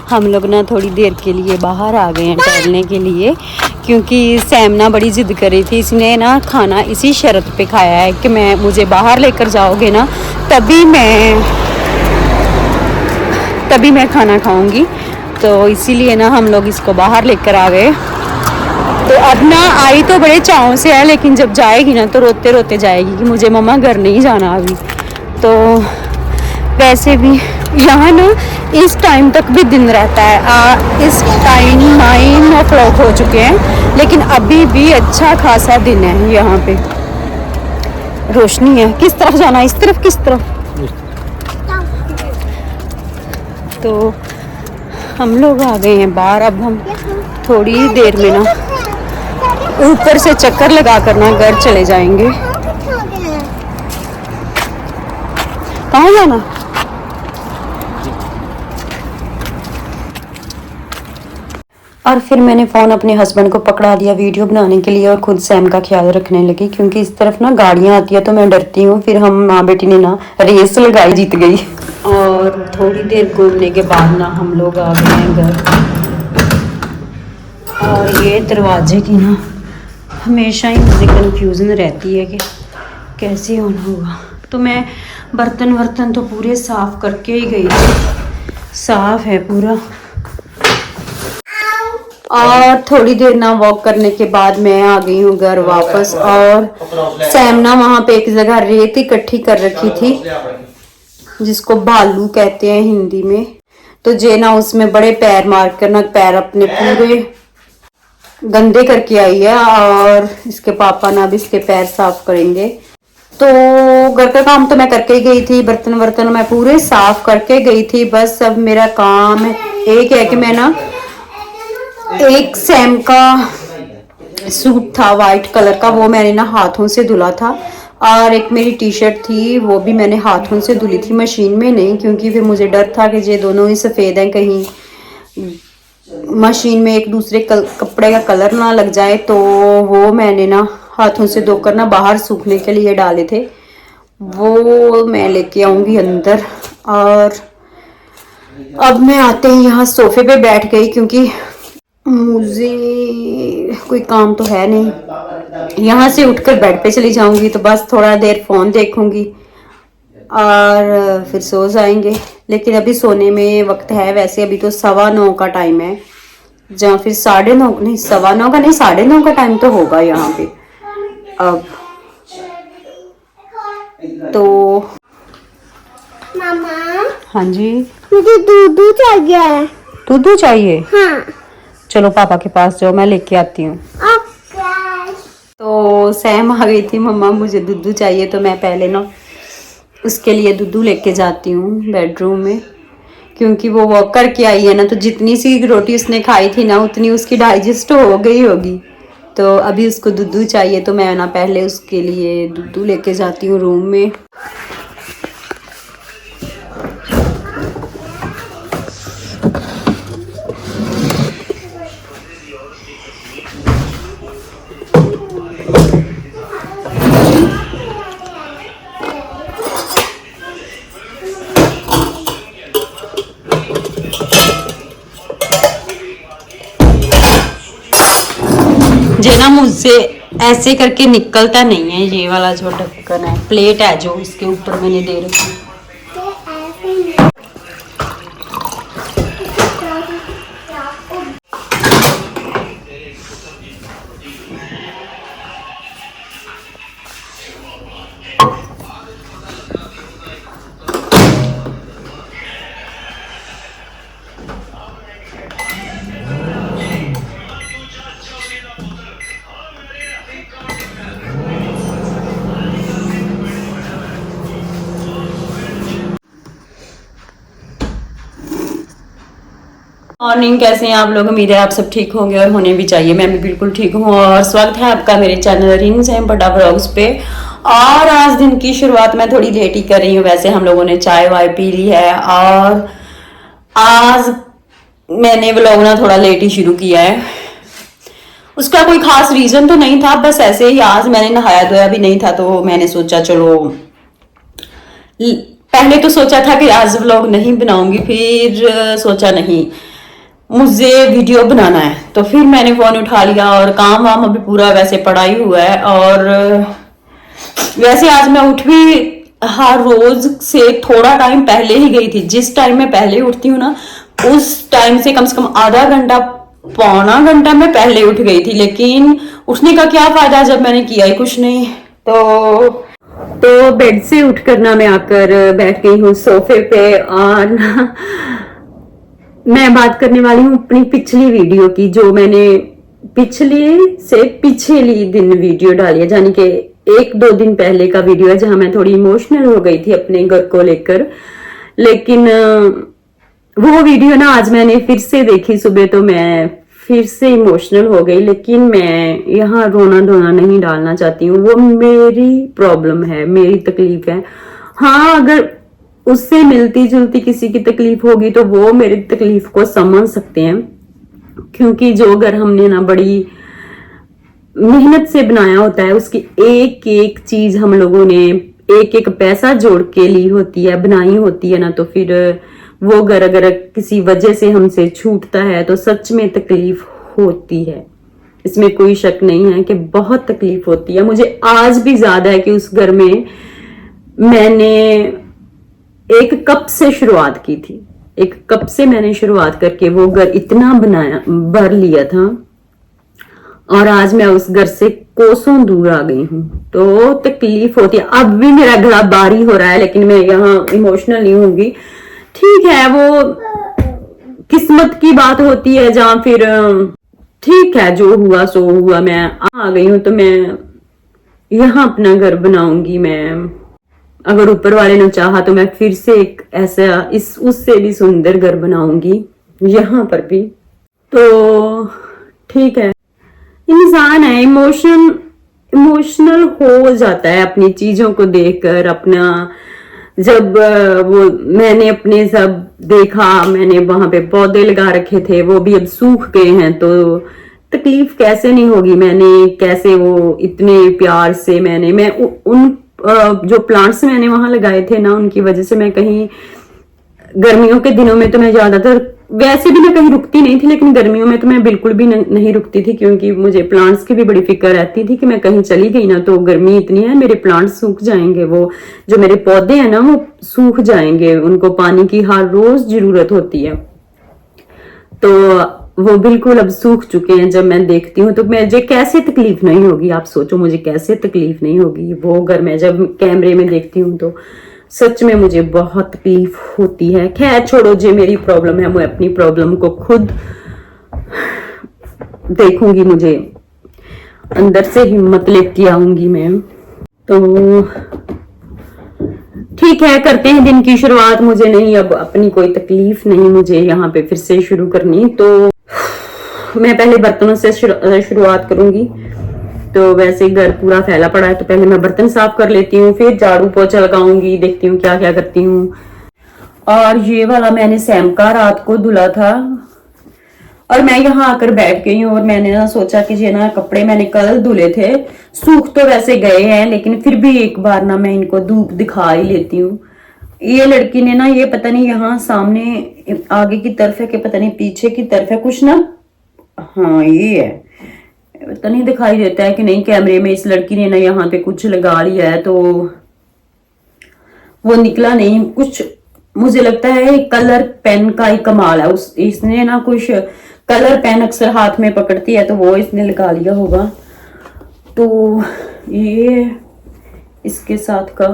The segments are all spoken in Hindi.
हम लोग ना थोड़ी देर के लिए बाहर आ गए हैं टहलने के लिए, क्योंकि सैम ना बड़ी ज़िद कर रही थी। इसने ना खाना इसी शर्त पे खाया है कि मुझे बाहर लेकर जाओगे ना तभी मैं खाना खाऊंगी। तो इसीलिए ना हम लोग इसको बाहर लेकर आ गए। तो अब ना आई तो बड़े चाव से है, लेकिन जब जाएगी ना तो रोते रोते जाएगी कि मुझे मम्मा घर नहीं जाना अभी। तो वैसे भी यहाँ ना इस टाइम तक भी दिन रहता है। इस टाइम 9 o'clock हो चुके हैं, लेकिन अभी भी अच्छा खासा दिन है। यहाँ पे रोशनी है। किस तरफ जाना है? इस तरफ? किस तरफ? तो हम लोग आ गए हैं बाहर। अब हम थोड़ी देर में ना ऊपर से चक्कर लगा कर ना घर चले जाएंगे। कहाँ जाना? और फिर मैंने फ़ोन अपने हस्बैंड को पकड़ा दिया वीडियो बनाने के लिए और खुद सैम का ख्याल रखने लगी, क्योंकि इस तरफ ना गाड़ियाँ आती है तो मैं डरती हूँ। फिर हम माँ बेटी ने ना रेस लगाई, जीत गई। और थोड़ी देर घूमने के बाद ना हम लोग आ गए हैं घर। और ये दरवाजे की ना हमेशा ही मुझे कन्फ्यूज़न रहती है कि कैसे होना होगा। तो मैं बर्तन तो पूरे साफ़ करके ही गई थी, साफ़ है पूरा। और थोड़ी देर ना वॉक करने के बाद मैं आ गई हूँ घर वापस। और सैम ना वहाँ पे एक जगह रेत इकट्ठी कर रखी थी, जिसको भालू कहते हैं हिंदी में। तो जे ना उसमें बड़े पैर मार कर ना पैर अपने पूरे गंदे करके आई है, और इसके पापा ना भी इसके पैर साफ करेंगे। तो घर का काम तो मैं करके ही गई थी, बर्तन मैं पूरे साफ करके गई थी। बस अब मेरा काम है एक है कि मैं ना एक सैम का सूट था वाइट कलर का, वो मैंने ना हाथों से धुला था। और एक मेरी टी शर्ट थी, वो भी मैंने हाथों से धुली थी, मशीन में नहीं, क्योंकि फिर मुझे डर था कि ये दोनों ही सफ़ेद हैं, कहीं मशीन में एक दूसरे कपड़े का कलर ना लग जाए। तो वो मैंने ना हाथों से धोकर ना बाहर सूखने के लिए डाले थे, वो मैं लेके आऊँगी अंदर। और अब मैं आते ही यहाँ सोफे पे बैठ गई, क्योंकि मुझे कोई काम तो है नहीं। यहाँ से उठकर बेड पे चली जाऊंगी तो बस थोड़ा देर फ़ोन देखूंगी और फिर सो जाएंगे। लेकिन अभी सोने में वक्त है, वैसे अभी तो 9:15 का टाइम है, जहाँ फिर 9:30 नहीं, 9:15 का नहीं, 9:30 का टाइम तो होगा यहाँ पे अब। तो मामा, हाँ जी, मुझे दूध चाहिए। दूध चाहिए? हाँ। चलो पापा के पास जाओ, मैं लेके आती हूँ। तो सैम आ गई थी, मम्मा मुझे दूध चाहिए। तो मैं पहले ना उसके लिए दूध लेके जाती हूँ बेडरूम में, क्योंकि वो वॉक करके आई है ना, तो जितनी सी रोटी उसने खाई थी ना उतनी उसकी डाइजेस्ट हो गई होगी। तो अभी उसको दूध चाहिए, तो मैं ना पहले उसके लिए दूध लेके जाती हूँ रूम में। जे ना मुझसे ऐसे करके निकलता नहीं है, ये वाला जो ढक्कन है, प्लेट है जो इसके ऊपर मैंने दे रखी है। मॉर्निंग, कैसे हैं आप लोग? उम्मीद है आप सब ठीक होंगे और होने भी चाहिए। मैं भी बिल्कुल ठीक हूँ और स्वागत है आपका मेरे चैनल रिंग्स एंड बड़ा व्लॉग्स पे। और आज दिन की शुरुआत मैं थोड़ी लेट ही कर रही हूँ। वैसे हम लोगों ने चाय वाय पी ली है और आज मैंने व्लॉग ना थोड़ा लेट ही शुरू किया है। उसका कोई खास रीजन तो नहीं था, बस ऐसे ही आज मैंने नहाया धोया भी नहीं था, तो मैंने सोचा चलो, पहले तो सोचा था कि आज व्लॉग नहीं बनाऊंगी, फिर सोचा नहीं, मुझे वीडियो बनाना है। तो फिर मैंने फोन उठा लिया और काम वाम अभी पूरा वैसे पड़ा ही हुआ है। और वैसे आज मैं उठ भी हर रोज से थोड़ा टाइम पहले ही गई थी। जिस टाइम मैं पहले उठती हूँ ना, उस टाइम से कम आधा घंटा पौना घंटा मैं पहले उठ गई थी। लेकिन उठने का क्या फायदा जब मैंने किया ही कुछ नहीं। तो बेड से उठकर ना मैं आकर बैठ गई हूँ सोफे पे। और ना मैं बात करने वाली हूँ अपनी पिछली वीडियो की, जो मैंने पिछली दिन वीडियो डाली है, यानी कि 1-2 दिन पहले का वीडियो है, जहां मैं थोड़ी इमोशनल हो गई थी अपने घर को लेकर। लेकिन वो वीडियो ना आज मैंने फिर से देखी सुबह, तो मैं फिर से इमोशनल हो गई। लेकिन मैं यहाँ रोना धोना नहीं डालना चाहती हूँ, वो मेरी प्रॉब्लम है, मेरी तकलीफ है। हाँ, अगर उससे मिलती जुलती किसी की तकलीफ होगी तो वो मेरी तकलीफ को समझ सकते हैं, क्योंकि जो घर हमने ना बड़ी मेहनत से बनाया होता है, उसकी एक एक चीज हम लोगों ने एक एक पैसा जोड़ के ली होती है, बनाई होती है ना, तो फिर वो घर अगर किसी वजह से हमसे छूटता है तो सच में तकलीफ होती है। इसमें कोई शक नहीं है कि बहुत तकलीफ होती है। मुझे आज भी याद है कि उस घर में मैंने एक कप से शुरुआत की थी। एक कप से मैंने शुरुआत करके वो घर इतना भर लिया था, और आज मैं उस घर से कोसों दूर आ गई हूँ। तो तकलीफ होती है। अब भी मेरा गला बारी हो रहा है, लेकिन मैं यहाँ इमोशनल नहीं होंगी। ठीक है, वो किस्मत की बात होती है, जहां फिर ठीक है, जो हुआ सो हुआ। मैं आ गई हूँ तो मैं यहाँ अपना घर बनाऊंगी। मैं अगर ऊपर वाले ने चाहा तो मैं फिर से एक ऐसा उससे भी सुंदर घर बनाऊंगी यहाँ पर भी। तो ठीक है, इंसान है, इमोशनल हो जाता है अपनी चीजों को देखकर। अपना जब वो मैंने अपने सब देखा, मैंने वहां पे पौधे लगा रखे थे, वो भी अब सूख गए हैं, तो तकलीफ कैसे नहीं होगी। मैंने कैसे वो इतने प्यार से मैं उन जो प्लांट्स मैंने वहां लगाए थे ना, उनकी वजह से मैं कहीं गर्मियों के दिनों में तो मैं ज्यादातर, वैसे भी मैं कहीं रुकती नहीं थी, लेकिन गर्मियों में तो मैं बिल्कुल भी नहीं रुकती थी, क्योंकि मुझे प्लांट्स की भी बड़ी फिक्र रहती थी कि मैं कहीं चली गई ना तो गर्मी इतनी है, मेरे प्लांट्स सूख जाएंगे। वो जो मेरे पौधे हैं ना, वो सूख जाएंगे, उनको पानी की हर रोज जरूरत होती है। तो वो बिल्कुल अब सूख चुके हैं। जब मैं देखती हूँ तो मुझे कैसे तकलीफ नहीं होगी, आप सोचो मुझे कैसे तकलीफ नहीं होगी। वो अगर मैं जब कैमरे में देखती हूँ तो सच में मुझे बहुत तकलीफ होती है। खैर छोड़ो, जो मेरी प्रॉब्लम है, मैं अपनी प्रॉब्लम को खुद देखूंगी। मुझे अंदर से हिम्मत लेके आऊंगी मैं। तो ठीक है, करते हैं दिन की शुरुआत। मुझे नहीं, अब अपनी कोई तकलीफ नहीं मुझे यहाँ पे फिर से शुरू करनी। तो मैं पहले बर्तनों से शुरुआत करूंगी। तो वैसे घर पूरा फैला पड़ा है, तो पहले मैं बर्तन साफ कर लेती हूँ, फिर झाड़ू पोछा लगाऊंगी, देखती हूँ क्या क्या करती हूँ। और ये वाला मैंने सैम का रात को धुला था, और मैं यहाँ आकर बैठ गई हूँ। और मैंने ना सोचा कि ये ना कपड़े मैंने कल धुले थे, सूख तो वैसे गए हैं, लेकिन फिर भी एक बार ना मैं इनको धूप दिखा ही लेती हूँ। ये लड़की ने ना, ये पता नहीं यहाँ सामने आगे की तरफ है कि पता नहीं पीछे की तरफ है कुछ ना, हाँ ये है, पता नहीं दिखाई देता है कि नहीं कैमरे में। इस लड़की ने ना यहाँ पे कुछ लगा लिया है, तो वो निकला नहीं कुछ। मुझे लगता है कलर पेन का ही कमाल है। इसने ना कुछ कलर पेन अक्सर हाथ में पकड़ती है, तो वो इसने लगा लिया होगा। तो ये इसके साथ का।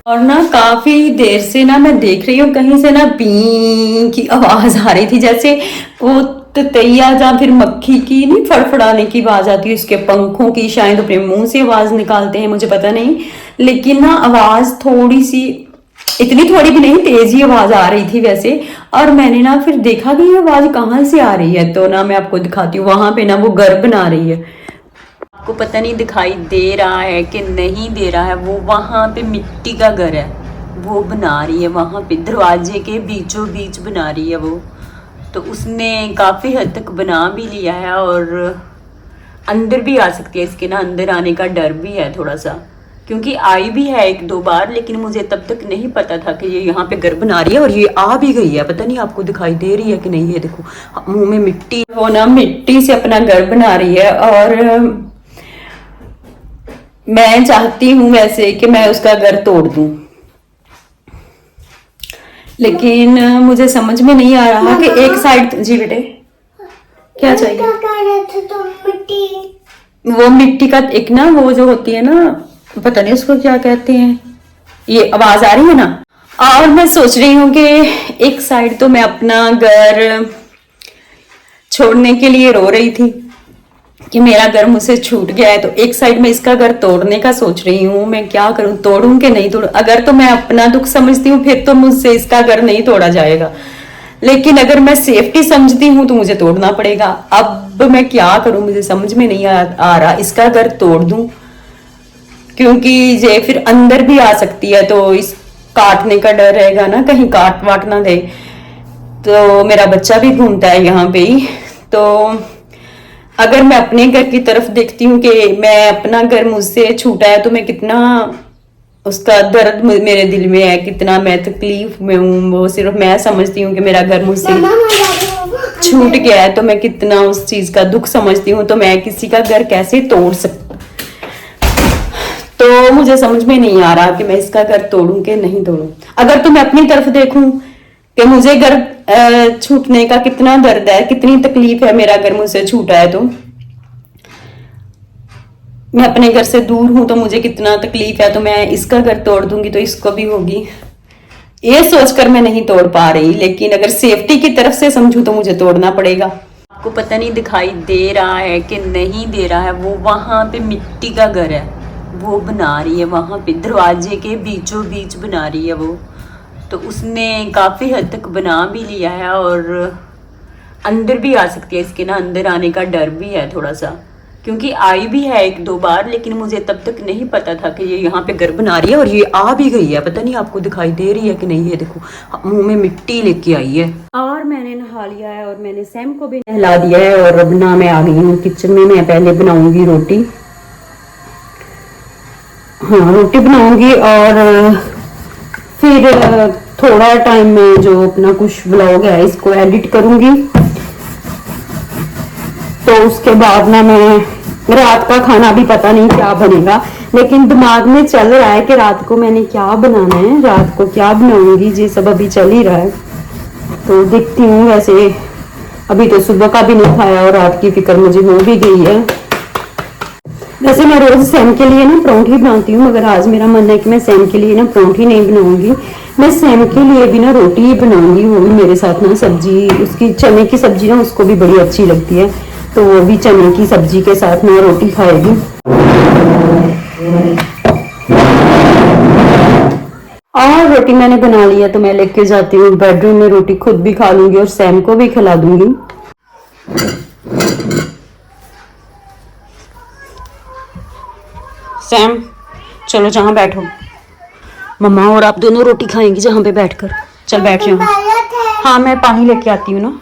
और ना काफी देर से ना मैं देख रही हूँ, कहीं से ना पी की आवाज आ रही थी, जैसे वो ततैया या फिर मक्खी की नहीं फड़फड़ाने की आवाज आती है, उसके पंखों की, शायद अपने मुंह से आवाज निकालते हैं, मुझे पता नहीं। लेकिन ना आवाज थोड़ी सी, इतनी थोड़ी भी नहीं, तेजी आवाज आ रही थी वैसे। और मैंने ना फिर देखा कि ये आवाज कहाँ से आ रही है, तो ना मैं आपको दिखाती हूँ। वहां पे ना वो घर बना रही है, आपको पता नहीं दिखाई दे रहा है कि नहीं दे रहा है, वो वहां पे मिट्टी का घर है, वो बना रही है वहां पे, दरवाजे के बीचों बीच बना रही है वो। तो उसने काफी हद तक बना भी लिया है, और अंदर भी आ सकती है, इसके ना अंदर आने का डर भी है थोड़ा सा, क्योंकि आई भी है 1-2 बार, लेकिन मुझे तब तक नहीं पता था कि ये यहाँ पे घर बना रही है। और ये आ भी गई है, पता नहीं आपको दिखाई दे रही है कि नहीं। ये देखो मुंह में मिट्टी, वो ना मिट्टी से अपना घर बना रही है। और मैं चाहती हूँ वैसे कि मैं उसका घर तोड़ दूं, लेकिन मुझे समझ में नहीं आ रहा कि एक साइड। जी बेटे क्या चाहिए? वो मिट्टी का एक ना, वो जो होती है ना, पता नहीं उसको क्या कहते हैं। ये आवाज आ रही है ना। और मैं सोच रही हूँ कि एक साइड तो मैं अपना घर छोड़ने के लिए रो रही थी कि मेरा घर मुझसे छूट गया है, तो एक साइड में इसका घर तोड़ने का सोच रही हूँ। मैं क्या करूँ, तोड़ूं कि नहीं तोड़ूं? अगर तो मैं अपना दुख समझती हूँ फिर तो मुझसे इसका घर नहीं तोड़ा जाएगा, लेकिन अगर मैं सेफ्टी समझती हूँ तो मुझे तोड़ना पड़ेगा। अब मैं क्या करूं, मुझे समझ में नहीं आ रहा। इसका घर तोड़ दूं क्योंकि ये फिर अंदर भी आ सकती है, तो इस काटने का डर रहेगा ना, कहीं काट वाट ना दे। तो मेरा बच्चा भी घूमता है यहाँ पे ही। तो अगर मैं अपने घर की तरफ देखती हूँ कि मैं अपना घर मुझसे छूटा है, तो मैं कितना उसका दर्द मेरे दिल में है, कितना मैं तकलीफ में हूँ, वो सिर्फ मैं समझती हूँ कि मेरा घर मुझसे छूट गया है, तो मैं कितना उस चीज का दुख समझती हूँ। तो मैं किसी का घर कैसे तोड़ सकती, तो मुझे समझ में नहीं आ रहा कि मैं इसका घर तोड़ूं कि नहीं तोड़ूं। अगर तो मैं अपनी तरफ देखूं कि मुझे घर छूटने का कितना दर्द है, कितनी तकलीफ है, मेरा घर मुझसे छूटा है, तो मैं अपने घर से दूर हूं तो मुझे कितना तकलीफ है, तो मैं इसका घर तोड़ दूंगी तो इसको भी होगी। ये सोचकर मैं नहीं तोड़ पा रही, लेकिन अगर सेफ्टी की तरफ से समझूं तो मुझे तोड़ना पड़ेगा। आपको पता नहीं दिखाई दे रहा है कि नहीं दे रहा है, वो वहां पे मिट्टी का घर है, वो बना रही है वहां पे, दरवाजे के बीचों बीच बना रही है वो। तो उसने काफी हद तक बना भी लिया है और अंदर भी आ सकती है, इसके ना अंदर आने का डर भी है थोड़ा सा, क्योंकि आई भी है 1-2 बार, लेकिन मुझे तब तक नहीं पता था कि ये यहाँ पे घर बना रही है। और ये आ भी गई है, पता नहीं आपको दिखाई दे रही है कि नहीं। ये देखो मुंह में मिट्टी लेके आई है। और मैंने नहा लिया है और मैंने सैम को भी नहला दिया है। और अब ना मैं आ गई हूँ किचन में। मैं पहले बनाऊंगी रोटी, हाँ रोटी बनाऊंगी, और फिर थोड़ा टाइम में जो अपना कुछ व्लॉग है इसको एडिट करूंगी। तो उसके बाद ना मैं रात का खाना भी पता नहीं क्या बनेगा, लेकिन दिमाग में चल रहा है कि रात को मैंने क्या बनाना है, रात को क्या बनाऊंगी, ये सब अभी चल ही रहा है। तो देखती हूँ। वैसे अभी तो सुबह का भी नहीं खाया और रात की फिक्र मुझे हो भी गई है। वैसे मैं रोज सैम के लिए ना परांठी बनाती हूँ, मगर आज मेरा मन है कि मैं सैम के लिए ना परांठी नहीं बनाऊंगी, मैं सैम के लिए भी ना रोटी ही बनाऊंगी। वो भी मेरे साथ ना सब्जी, उसकी चने की सब्जी ना उसको भी बड़ी अच्छी लगती है, तो वो भी चने की सब्जी के साथ में रोटी खाएगी। और रोटी मैंने बना ली है, तो मैं लेके जाती हूँ बेडरूम में, रोटी खुद भी खा लूंगी और सैम को भी खिला दूंगी। सैम चलो जहाँ बैठो, मम्मा और आप दोनों रोटी खाएंगी जहाँ पे बैठकर। चल बैठ जाओ। हाँ मैं पानी लेके आती हूँ ना।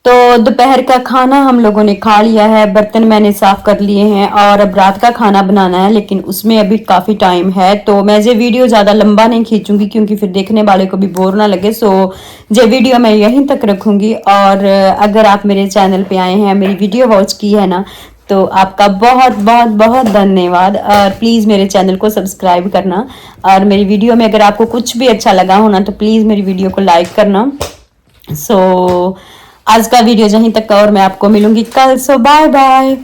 तो दोपहर का खाना हम लोगों ने खा लिया है, बर्तन मैंने साफ कर लिए हैं और अब रात का खाना बनाना है, लेकिन उसमें अभी काफी टाइम है। तो मैं ये वीडियो ज्यादा लंबा नहीं खींचूंगी क्योंकि फिर देखने वाले को भी बोर ना लगे। सो ये वीडियो मैं यहीं तक रखूंगी। और अगर आप मेरे चैनल पे आए हैं, मेरी वीडियो वॉच की है ना, तो आपका बहुत बहुत बहुत धन्यवाद। और प्लीज़ मेरे चैनल को सब्सक्राइब करना, और मेरी वीडियो में अगर आपको कुछ भी अच्छा लगा हो ना, तो प्लीज़ मेरी वीडियो को लाइक करना। सो आज का वीडियो यहीं तक का, और मैं आपको मिलूंगी कल। सो बाय बाय।